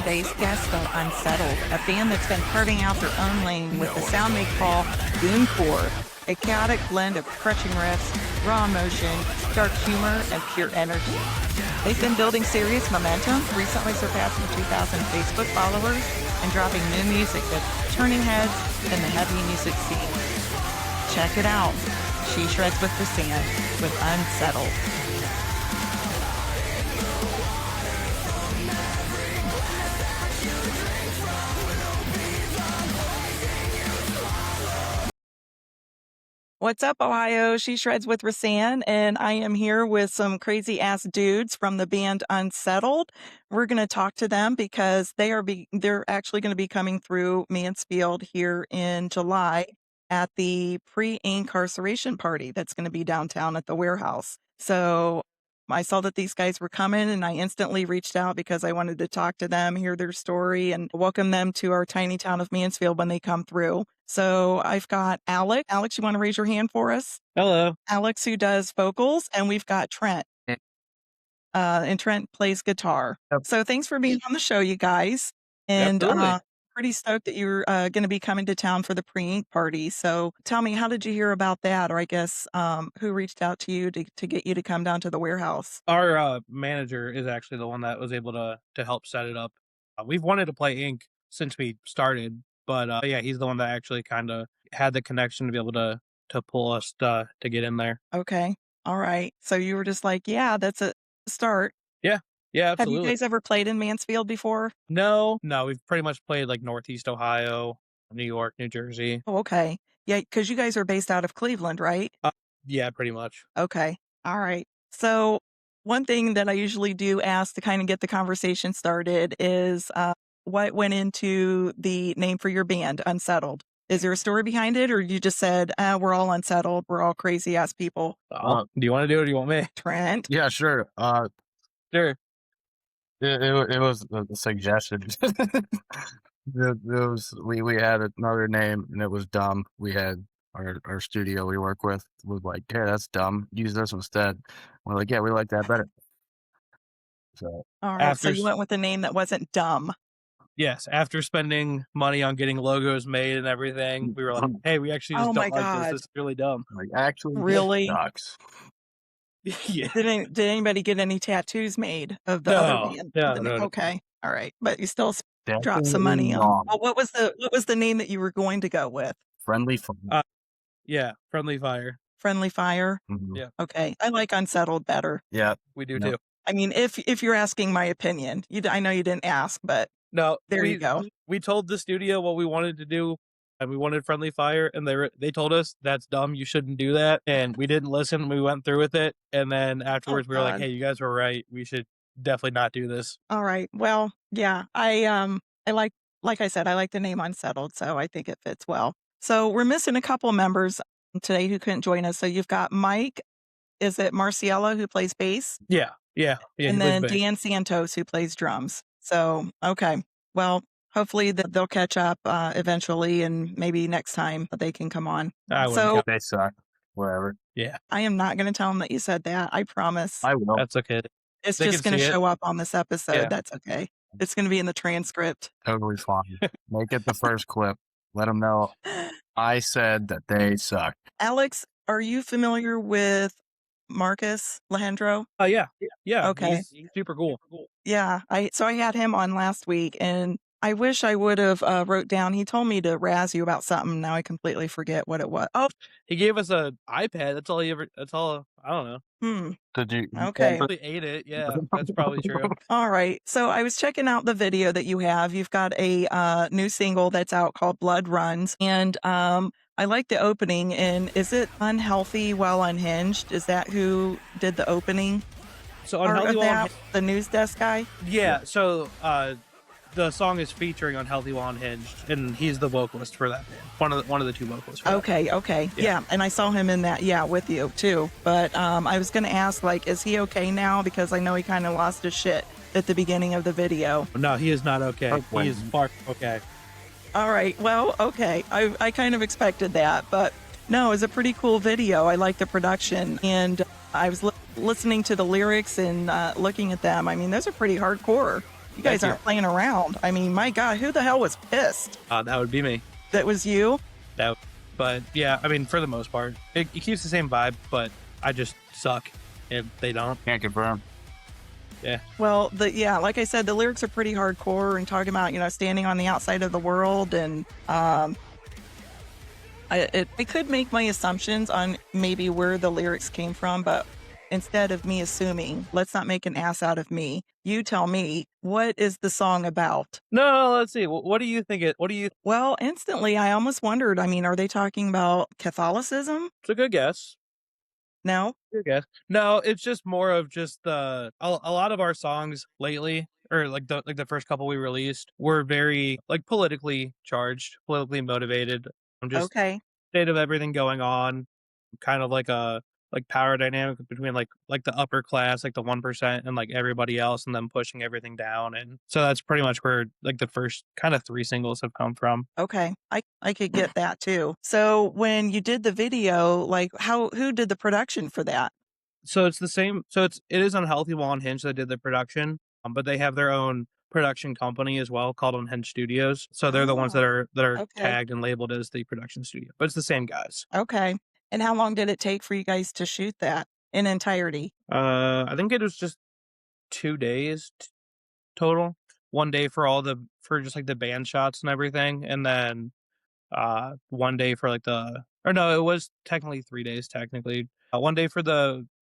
today's guests are Unsettled, a band that's been carving out their own lane with the sound they call Gooncore, a chaotic blend of crushing riffs, raw emotion, dark humor, and pure energy. They've been building serious momentum, recently surpassing 2,000 Facebook followers, and dropping new music that's turning heads in the heavy music scene. Check it out. She Shreds with Rasan with Unsettled. What's up, Ohio? She Shreds with Rasan, and I am here with some crazy ass dudes from the band Unsettled. We're going to talk to them because they're actually going to be coming through Mansfield here in July at the pre-incarceration party that's going to be downtown at the warehouse. So I saw that these guys were coming, and I instantly reached out because I wanted to talk to them, hear their story, and welcome them to our tiny town of Mansfield when they come through. So I've got Alex. Alex, you want to raise your hand for us? Hello. Alex, who does vocals, and we've got Trent. And Trent plays guitar. Yep. So thanks for being on the show, you guys. And Absolutely. pretty stoked that you're going to be coming to town for the pre-ink party. So tell me, how did you hear about that? Or I guess who reached out to you to get you to come down to the warehouse? Our manager is actually the one that was able to help set it up. We've wanted to play ink since we started, but yeah, he's the one that actually kind of had the connection to be able to pull us to get in there. Okay. All right. So you were just like, yeah, that's a start. Yeah, absolutely. Have you guys ever played in Mansfield before? No, we've pretty much played like Northeast Ohio, New York, New Jersey. Oh, okay. Yeah, because you guys are based out of Cleveland, right? Yeah, pretty much. Okay. All right. So one thing that I usually do ask to kind of get the conversation started is what went into the name for your band, Unsettled? Is there a story behind it, or you just said, we're all unsettled, we're all crazy ass people? Do you want to do it or do you want me? Trent? Yeah, sure. Sure. It was a suggestion. We had another name and it was dumb. We had our studio we work with was like, yeah, that's dumb. Use this instead. We're like, yeah, we like that better. So All right. So you went with a name that wasn't dumb. Yes, after spending money on getting logos made and everything, we were like, hey, we actually just don't like this. This is really dumb. Like, actually, really sucks. Yeah. Did anybody get any tattoos made of the other band? No. Okay. All right. But you still dropped some money on. Well, what was the name that you were going to go with? Friendly Fire. Yeah, Friendly Fire. Friendly Fire? Mm-hmm. Yeah. Okay. I like Unsettled better. Yeah. We do too. I mean, if you're asking my opinion, I know you didn't ask, but no, there you go. We told the studio what we wanted to do, and we wanted Friendly Fire, and they told us that's dumb. You shouldn't do that, and we didn't listen. We went through with it, and then afterwards we were like, hey, you guys were right. We should definitely not do this. All right. Well, yeah, I like I said, I like the name Unsettled, so I think it fits well. So we're missing a couple members today who couldn't join us. So you've got Mike. Is it Marciella who plays bass? Yeah. And then Dan Santos who plays drums. So, okay. Well, hopefully they'll catch up eventually, and maybe next time they can come on. So they suck. Whatever. Yeah. I am not going to tell them that you said that. I promise. I will. That's okay. It's just going to show up on this episode. Yeah. That's okay. It's going to be in the transcript. Totally fine. Make it the first clip. Let them know I said that they suck. Alex, are you familiar with Marcus Lehendro? Yeah. Okay. He's super cool. Yeah. I had him on last week, and I wish I would have wrote down. He told me to razz you about something. Now I completely forget what it was. Oh, he gave us an iPad. That's all. I don't know. Did you? Okay. He ate it. Yeah, that's probably true. All right. So I was checking out the video that you have. You've got a new single that's out called Blood Runs, and I like the opening. And is it Unhealthy While Unhinged? Is that who did the opening? So Unhealthy While Unhinged, the news desk guy? Yeah. So the song is featuring Unhealthy While Unhinged, and he's the vocalist for that band. One of the two vocalists. For okay. Yeah. And I saw him in that. Yeah, with you too. But I was going to ask, like, is he okay now? Because I know he kind of lost his shit at the beginning of the video. No, he is not okay. He is far okay. All right. Well, okay. I kind of expected that, but no, it's a pretty cool video. I like the production, and I was listening to the lyrics and looking at them. I mean, those are pretty hardcore. You guys Thank you. aren't playing around. I mean, my God, who the hell was pissed? That would be me. That was you? That, but yeah, I mean, for the most part, it keeps the same vibe, but I just suck if they don't. Can't confirm. Yeah. Well, yeah, like I said, the lyrics are pretty hardcore and talking about, standing on the outside of the world. And I could make my assumptions on maybe where the lyrics came from, but instead of me assuming, let's not make an ass out of me. You tell me, what is the song about? No, let's see. What do you think what do you, Well, instantly, I almost wondered, I mean, are they talking about Catholicism? it's a good guess. No? Good guess. No, it's just more of just a lot of our songs lately, or like the first couple we released, were very like politically charged, politically motivated. I'm just Okay. state of everything going on, kind of like a like power dynamic between like the upper class, like the 1% and like everybody else, and them pushing everything down. And so that's pretty much where like the first kind of 3 singles have come from. Okay. I could get that too. So when you did the video, like who did the production for that? So it's the same. So it is Unhealthy While Unhinged that did the production, but they have their own production company as well called Unhinged Studios. So they're the ones Oh, that are okay. tagged and labeled as the production studio, but it's the same guys. Okay. And how long did it take for you guys to shoot that in entirety? I think it was just 2 days total. 1 day for for just like the band shots and everything, and then 1 day for like or no, it was technically 3 days technically. 1 day for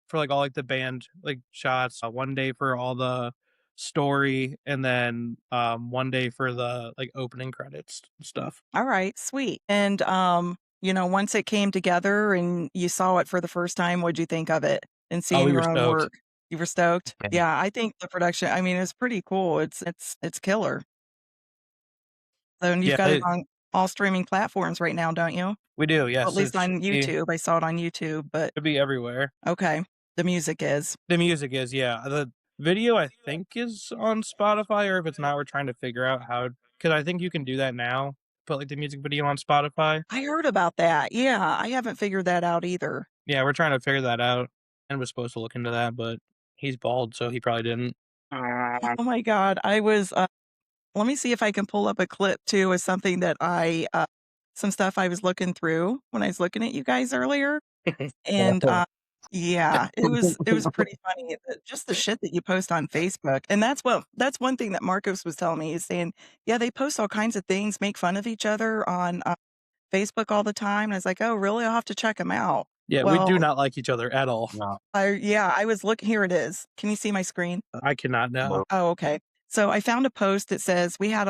for like all like the band like shots, 1 day for all the story, and then 1 day for the like opening credits stuff. All right, sweet. And once it came together and you saw it for the first time, what'd you think of it and Oh, seeing we were your own stoked. work? You were stoked? Yeah. Yeah, I think the production, I mean, it's pretty cool. It's killer. So, and you've Yeah, got it on all streaming platforms right now, don't you? we do. Or at Yes, least on be YouTube. I saw it on YouTube, but should be everywhere. okay. The music is. The music is, yeah. The video I think is on Spotify, or if it's not, we're trying to figure out how, because I think you can do that now. Put like the music video on Spotify. I heard about that. Yeah, I haven't figured that out either. Yeah, we're trying to figure that out, and was supposed to look into that, but he's bald, so he probably didn't. Oh my god, I was, let me see if I can pull up a clip too of something that some stuff I was looking through when I was looking at you guys earlier, and, yeah, it was pretty funny, just the shit that you post on Facebook, and that's one thing that Marcos was telling me. He's saying, "Yeah, they post all kinds of things, make fun of each other on, Facebook all the time," and I was like, "Oh, really? I'll have to check them out." Yeah, we do Well, not like each other at all. No. I was looking. Here it is. Can you see my screen? I cannot know. Oh, okay. So I found a post that says we have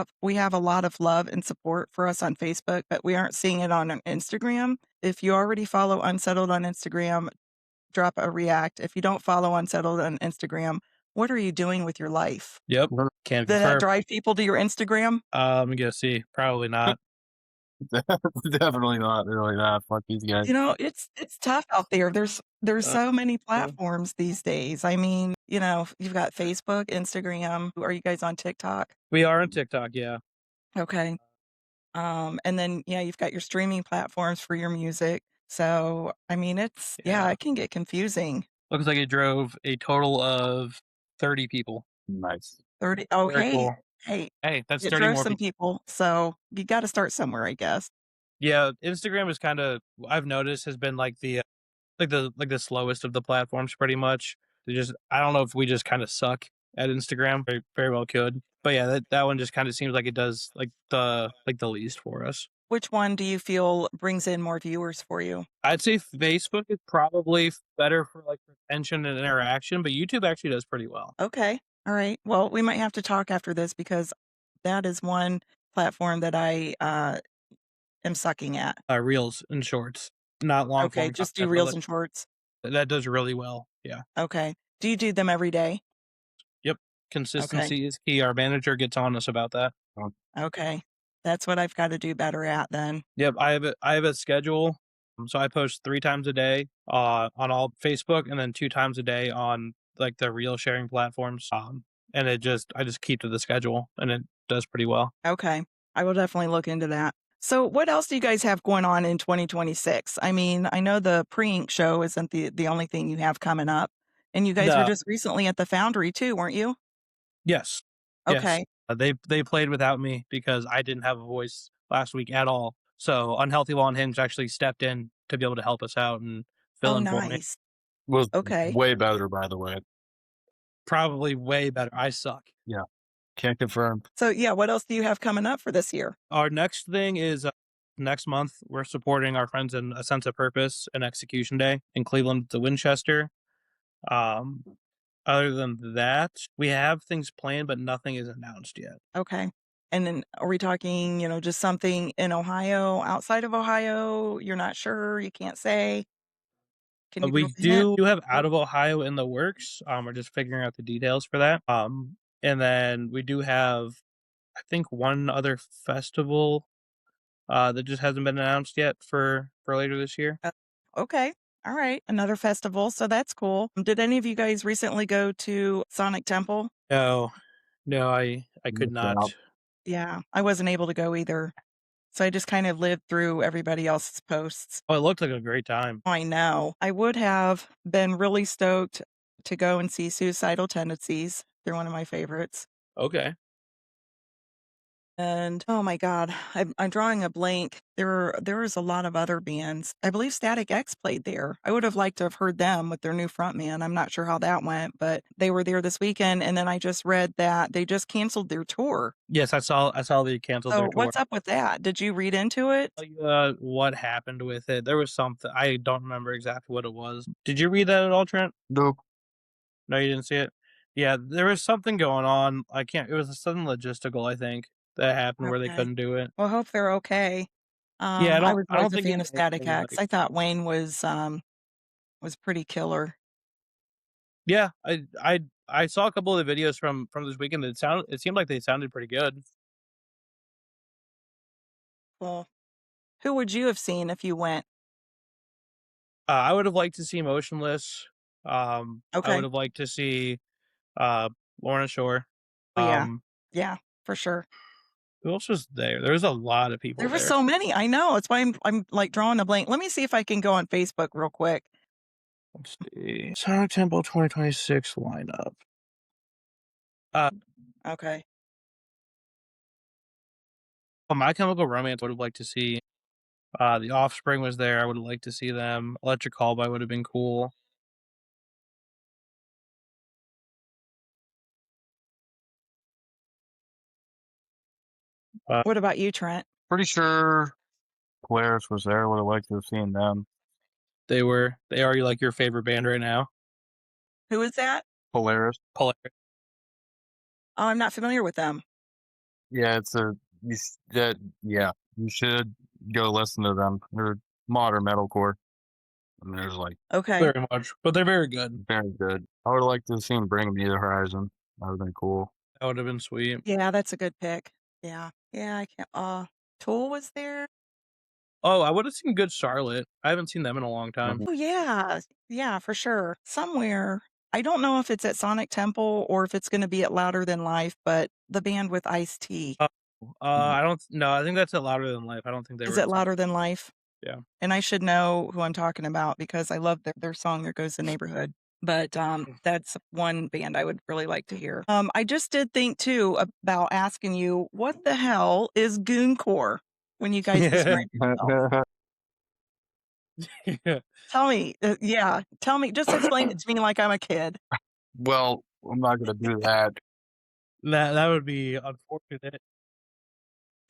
a lot of love and support for us on Facebook, but we aren't seeing it on Instagram. If you already follow Unsettled on Instagram, drop a react. If you don't follow Unsettled on Instagram, what are you doing with your life? Yep, can't Did that confirm. drive people to your Instagram? Let me go see. Probably not. Definitely not. Really not. Fuck these guys. It's tough out there. There's Uh, so many yeah. platforms these days. I mean, you've got Facebook, Instagram. Are you guys on TikTok? We are on TikTok, yeah. Okay. And then yeah, you've got your streaming platforms for your music. So, I mean, Yeah. it can get confusing. Looks like it drove a total of 30 people. Nice. 30. Oh, Very cool. hey, Hey, that's it 30 drove more some people. people. So you got to start somewhere, I guess. Yeah, Instagram is kinda, I've noticed, has been like the slowest of the platforms pretty much. They just, I don't know if we just kinda suck at Instagram. Very very well could. But yeah, that one just kinda seems like it does the least for us. Which one do you feel brings in more viewers for you? I'd say Facebook is probably better for like retention and interaction, but YouTube actually does pretty well. Okay. All right. Well, we might have to talk after this because that is one platform that I am sucking at. Reels and shorts, not long Okay. form Just do content, but reels like and shorts. that does really well. Yeah. Okay. Do you do them every day? Yep. Okay. Consistency is key. Our manager gets on us about that. Okay. That's what I've got to do better at then. Yep, I have a schedule. So I post 3 times a day, on all Facebook, and then 2 times a day on, like, the reel sharing platforms, and I just keep to the schedule, and it does pretty well. Okay. I will definitely look into that. So what else do you guys have going on in 2026? I mean, I know the pre-ink show isn't the only thing you have coming up. And you guys were No. just recently at the Foundry too, weren't you? Yes. Yes, Okay. they played without me because I didn't have a voice last week at all. So Unhealthy While Unhinged actually stepped in to be able to help us out and fill Oh, in for me. nice. Was Okay. way better, by the way. Probably way better. I suck. Yeah, can't confirm. So, yeah, what else do you have coming up for this year? Our next thing is next month. We're supporting our friends in A Sense of Purpose and Execution Day in Cleveland, the Winchester. Um, Other than that, we have things planned, but nothing is announced yet. Okay. And then are we talking, just something in Ohio, outside of Ohio? You're not sure, you can't say? Can you give We us a hint? do have out of Ohio in the works. We're just figuring out the details for that. And then we do have, I think, one other festival that just hasn't been announced yet for later this year. Uh, okay. All right. Another festival. So that's cool. Did any of you guys recently go to Sonic Temple? No, no, I could Missed not. out. Yeah, I wasn't able to go either. So I just kind of lived through everybody else's posts. Oh, it looked like a great time. I know. I would have been really stoked to go and see Suicidal Tendencies. They're one of my favorites. Okay. And oh my god, I'm drawing a blank. There was a lot of other bands. I believe Static X played there. I would have liked to have heard them with their new frontman. I'm not sure how that went, but they were there this weekend. And then I just read that they just canceled their tour. Yes, I saw they canceled So their tour. what's up with that? Did you read into it? Tell you, what happened with it. There was something I don't remember exactly what it was. Did you read that at all, Trent? Nope. No, you didn't see it? Yeah, there was something going on. I can't it was something logistical, I think, that happened where they Okay. couldn't do it. Well, hope they're okay. Yeah, I was I don't always a think it fan of was Static anything X. like I thought Wayne was pretty killer. Yeah, I saw a couple of the videos from this weekend. It seemed like they sounded pretty good. Well, who would you have seen if you went? I would have liked to see Motionless. I would Okay. have liked to see, uh, Lorna Shore. Oh, yeah. Um, Yeah, for sure. who else was there? There was a lot of There people were there. so many. I know. It's why I'm like drawing a blank. Let me see if I can go on Facebook real quick. Let's see. Sonic Temple 2026 lineup. Uh, Okay. My Chemical Romance would have liked to see. The Offspring was there. I would have liked to see them. Electric Callboy would have been cool. Uh, What about you, Trent? Pretty sure Polaris was there. Would have liked to have seen them. they are like your favorite band right now. Who is that? Polaris. Polaris. Oh, I'm not familiar with them. Yeah, it's a yeah. You should go listen to them. They're modern metalcore, and there's like Okay. Very much, but they're very good. very good. I would have liked to have seen Bring Me the Horizon. That would have been cool. That would have been sweet. Yeah, that's a good pick. Yeah. Yeah, I can't Tool was there? Oh, I would have seen Good Charlotte. I haven't seen them in a long time. Mhm. Oh, yeah. Yeah, for sure. Somewhere. I don't know if it's at Sonic Temple or if it's gonna be at Louder Than Life, but the band with Ice-T. Oh, Mhm. I don't no, I think that's at Louder Than Life. I don't think they Is were it at some Louder Than Life? yeah. And I should know who I'm talking about because I love their song "There Goes the Neighborhood." But, that's one band I would really like to hear. I just did think too about asking you, what the hell is Gooncore when you guys describe yourself? Yeah. Tell me, yeah, tell me, just explain it to me like I'm a kid. Well, I'm not gonna do that. That would be unfortunate.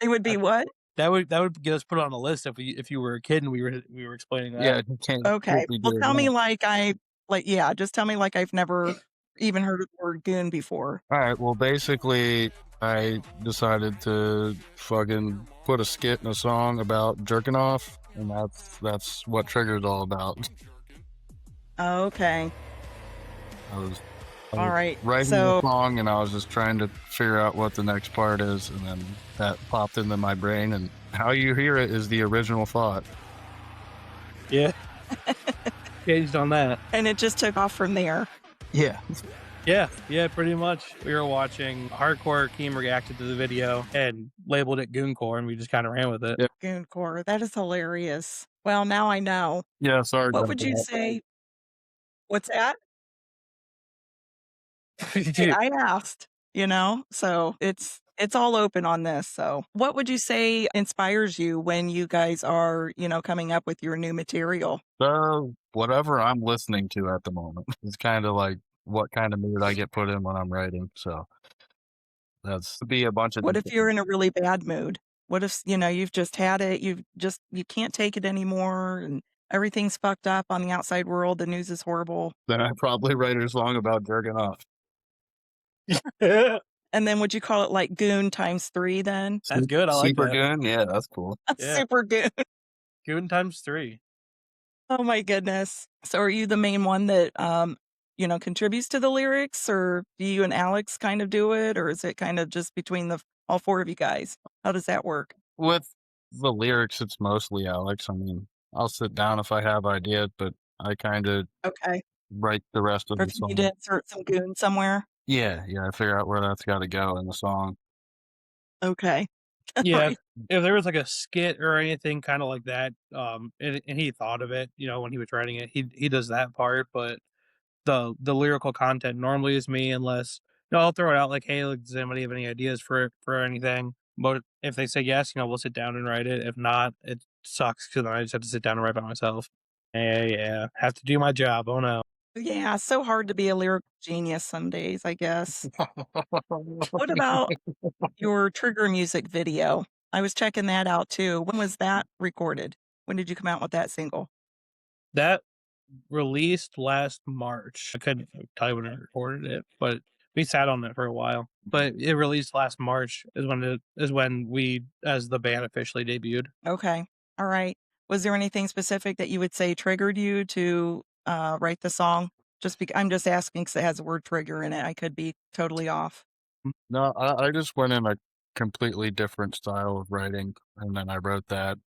It would be That what? that would get us put on a list if you were a kid and we were explaining Yeah, that. you can't Okay. be Well, doing tell me that. yeah, just tell me like I've never even heard of the word goon before. All right. Well, basically, I decided to fucking put a skit in a song about jerking off, and that's what Trigger's all about. Okay. I was, I All was right. writing the So song, and I was just trying to figure out what the next part is, and then that popped into my brain, and how you hear it is the original thought. Yeah. Engaged on that. and it just took off from there. Yeah. Yeah, pretty much. We were watching Hardcore Keem reacted to the video and labeled it Gooncore, and we just kind of ran with it. Yep. Gooncore. That is hilarious. Well, now I know. Yeah. Sorry What about would you that. say? What's that? Hey, Dude, I asked. you know? So it's all open on this. So what would you say inspires you when you guys are, coming up with your new material? Whatever I'm listening to at the moment. It's kinda like what kind of mood I get put in when I'm writing, so that's could be a bunch of What if different. you're in a really bad mood? What if, you've just had it, you can't take it anymore and everything's fucked up on the outside world, the news is horrible. Then I probably write a song about jerking off. And then would you call it like Goon times 3 then? That's good, I like Super that. Goon? Yeah, that's cool. Yeah, Super Goon. Goon times 3. Oh my goodness. So are you the main one that, contributes to the lyrics, or do you and Alex kind of do it, or is it kind of just between the all 4 of you guys? How does that work? With the lyrics, it's mostly Alex. I mean, I'll sit down if I have ideas, but I kinda Okay. write the rest of Or the if you need to song. insert some goon somewhere? Yeah, yeah, I figure out where that's gotta go in the song. Okay. Yeah, Right. if there was, like, a skit or anything kinda like that, and he thought of it, when he was writing it, he does that part, but the lyrical content normally is me unless I'll throw it out like, "Hey, like, does anybody have any ideas for anything?" But if they say yes, we'll sit down and write it. If not, it sucks because then I just have to sit down and write by myself. Yeah, yeah, have to do my job, oh no. Yeah, so hard to be a lyrical genius some days, I guess. What about your trigger music video? I was checking that out too. When was that recorded? When did you come out with that single? That released last March. I couldn't tell you when I recorded it, but we sat on it for a while. But it released last March is when we as the band officially debuted. Okay. All right. Was there anything specific that you would say triggered you to, write the song? I'm just asking because it has the word trigger in it. I could be totally off. No, I just went in a completely different style of writing, and then I wrote that,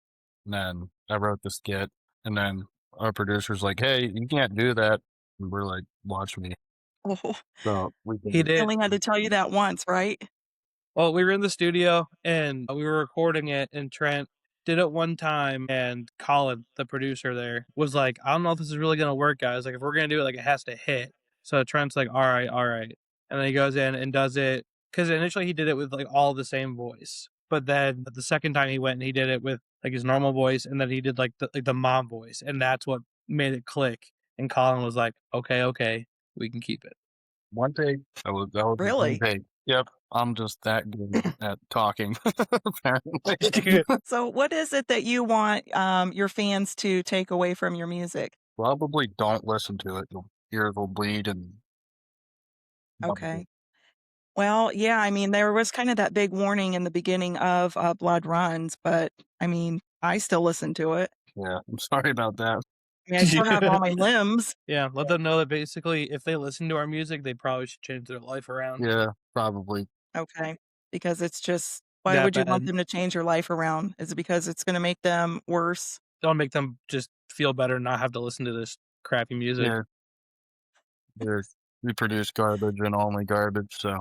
and then I wrote the skit, and then our producer's like, "Hey, you can't do that." And we're like, "Watch me." Oh, So we did He it. he did. only had to tell you that once, right? Well, we were in the studio and we were recording it, and Trent did it one time, and Colin, the producer there, was like, "I don't know if this is really gonna work, guys. Like, if we're gonna do it, like, it has to hit." So Trent's like, all right," and then he goes in and does it because initially he did it with like all the same voice, but then the second time he went and he did it with like his normal voice, and then he did like the mom voice, and that's what made it click. And Colin was like, "Okay, okay, we can keep it." One take. That was one Really? take. Yep, I'm just that good at talking, apparently. So what is it that you want, your fans to take away from your music? Probably don't listen to it. Your ears will bleed and Okay. Well, yeah, I mean, there was kind of that big warning in the beginning of, Blood Runs, but, I mean, I still listen to it. yeah, I'm sorry about that. I mean, I still have all my limbs. Yeah, let them know that basically if they listen to our music, they probably should change their life around. Yeah, probably. Okay, because it's just why That would you want bad. them to change your life around? Is it because it's gonna make them worse? Don't make them just feel better and not have to listen to this crappy music. Yeah, there's we produce garbage and only garbage, so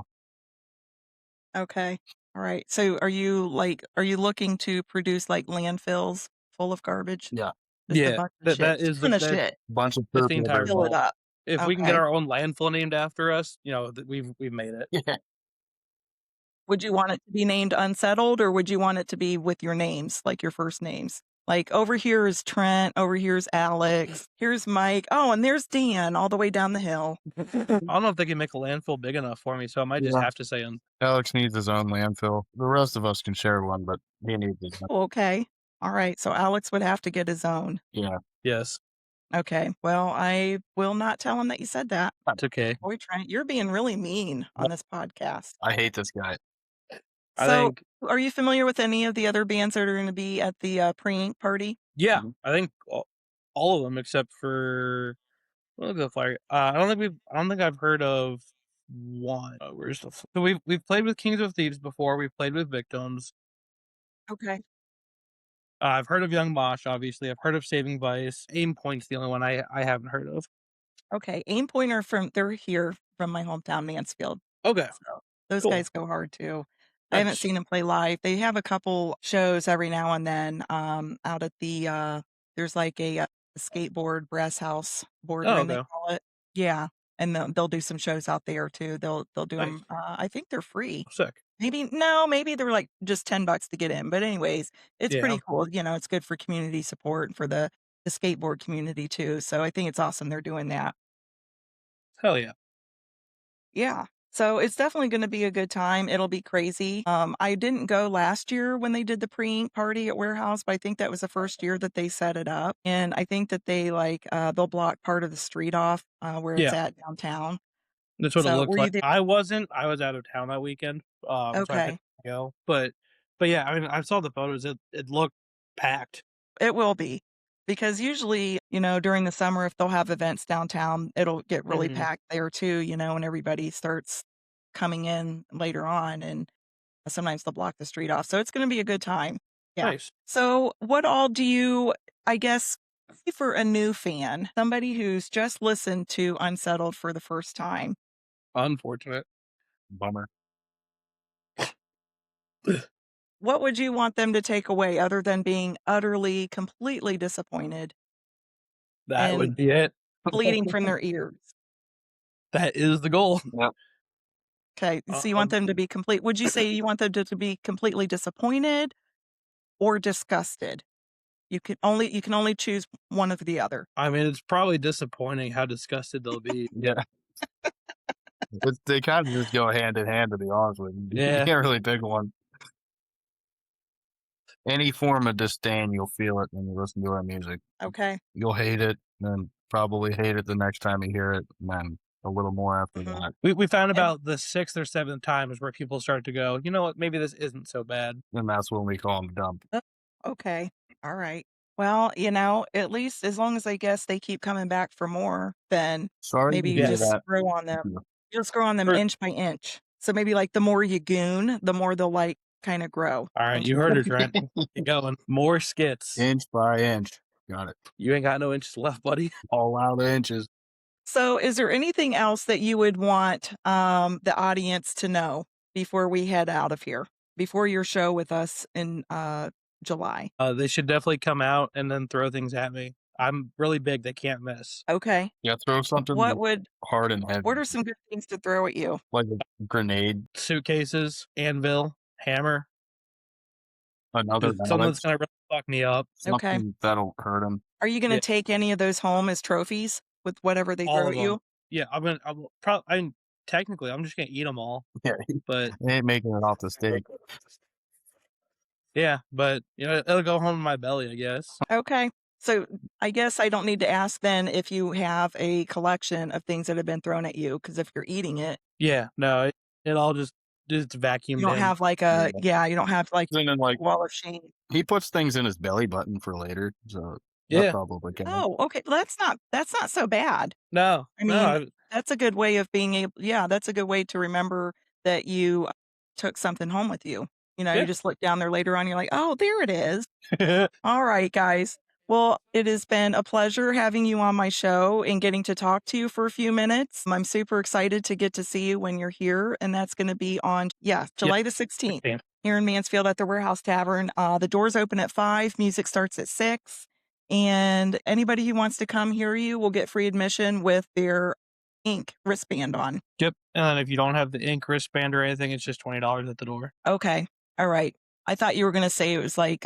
Okay. Alright. So are you looking to produce, like, landfills full of garbage? yeah, Just a Yeah, bunch of that shit. that Just is a the ton of that shit. bunch of that's poop the entire everywhere. Fill it goal. up. If we can get Okay. our own landfill named after us, we've made it. Yeah, Would you want it to be named Unsettled, or would you want it to be with your names, like your first names? Like, over here is Trent, over here's Alex, here's Mike, oh, and there's Dan all the way down the hill. I don't know if they can make a landfill big enough for me, so I might just yeah. have to say Alex needs his own landfill. The rest of us can share one, but he needs his own. Okay. Alright, so Alex would have to get his own. Yeah, yes. Okay. Well, I will not tell him that you said that. It's okay. Boy, Trent, you're being really mean on this podcast. I hate this guy. I So, think are you familiar with any of the other bands that are gonna be at the, pre-ink party? yeah, Mhm. I think all of them except for look at the flyer. I don't think I've heard of one. Where's the so we've played with Kings of Thieves before, we've played with Victims. Okay. I've heard of Young Mosh, obviously. I've heard of Saving Vice. Aim Point's the only one I haven't heard of. Okay. Aimpoint are they're here from my hometown, Mansfield. Okay, So, those cool. guys go hard too. I haven't Nice. seen them play live. They have a couple shows every now and then, out at the, there's like a skateboard brass house, Oh, boardroom, they okay. call it. Yeah. and they'll do some shows out there too. They'll do Nice. them. I think they're free. Sick. Maybe they're like just $10 to get in. But anyways, it's Yeah. pretty cool. It's good for community support and for the skateboard community too. So I think it's awesome they're doing that. Hell yeah. Yeah. So it's definitely gonna be a good time. It'll be crazy. I didn't go last year when they did the pre-ink party at Warehouse, but I think that was the first year that they set it up. And I think that they they'll block part of the street off where it's Yeah. at downtown. That's what it So looks were you like. there? I wasn't. I was out of town that weekend, so I couldn't Okay. go. But yeah, I mean, I saw the photos. It looked packed. It will be. Because usually, during the summer, if they'll have events downtown, it'll get really Mhm. packed there too, and everybody starts coming in later on and sometimes they'll block the street off, so it's gonna be a good time. Yeah. Nice. So, what all do you I guess, for a new fan, somebody who's just listened to Unsettled for the first time, Unfortunate. Bummer. what would you want them to take away other than being utterly, completely disappointed That and would be it. bleeding from their ears? That is the goal. Yep. Okay, so you want them to be would you say you want them to be completely disappointed or disgusted? You can only choose one of the other. I mean, it's probably disappointing how disgusted they'll be. Yeah. They kind of just go hand in hand, to be honest with you. You Yeah. can't really pick one. Any form of disdain, you'll feel it when you listen to our music. Okay. You'll hate it, then probably hate it the next time you hear it, and then a little more after Mhm. that. We found And about the 6th or 7th time is where people start to go, "You know what? Maybe this isn't so bad." And that's when we call them dump. Oh, okay. All right. Well, at least as long as I guess they keep coming back for more, then Sorry maybe to you hear Yes. just that. grow on them. You just grow on them Er inch by inch. So maybe like the more you goon, the more they'll kind of grow. Alright, Inch you by heard inch. it, Trent. Keep going. More skits. Inch by inch. Got it. You ain't got no inches left, buddy. All out of inches. So is there anything else that you would want the audience to know before we head out of here? Before your show with us in July? They should definitely come out and then throw things at me. I'm really big, they can't miss. Okay. Yeah, throw something hard and heavy, What are some good things to throw at you? like a grenade, Suitcases, anvil, hammer, another something that's mallet, gonna really fuck me up. Okay. something that'll hurt them. Are you gonna Yeah, take any of those home as trophies with whatever they all throw of at them. you? Yeah, I mean, technically, I'm just gonna eat them all, Yeah, but they ain't making it off the steak. yeah, but, it'll go home in my belly, I guess. Okay. So I guess I don't need to ask then if you have a collection of things that have been thrown at you, because if you're eating it, Yeah, no, it all just it's you vacuumed don't in. have you don't have And then, like, wall of shame. he puts things in his belly button for later, so that Yeah. probably counts. Oh, okay. Well, that's not so bad. No, I no, mean, that's a good way of being able that's a good way to remember that you took something home with you. You yeah. just look down there later on, you're like, "Oh, there it is." All right, guys. Well, it has been a pleasure having you on my show and getting to talk to you for a few minutes. I'm super excited to get to see you when you're here, and that's going to be on, Yep, July the 16th 16. here in Mansfield at the Warehouse Tavern. The doors open at 5, music starts at 6, and anybody who wants to come hear you will get free admission with their ink wristband on. Yep, and then if you don't have the ink wristband or anything, it's just $20 at the door. Okay. All right. I thought you were going to say it was like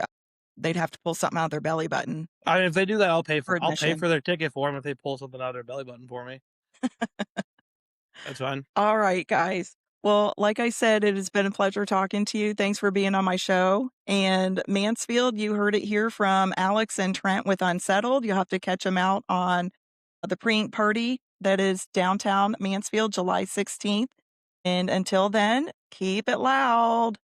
they'd have to pull something out of their belly button I mean, if they do that, I'll pay for admission. for their ticket for them if they pull something out of their belly button for me. That's fine. All right, guys. Well, like I said, it has been a pleasure talking to you. Thanks for being on my show. And Mansfield, you heard it here from Alex and Trent with Unsettled. You'll have to catch them out on the pre-ink party that is downtown Mansfield, July 16th. And until then, keep it loud.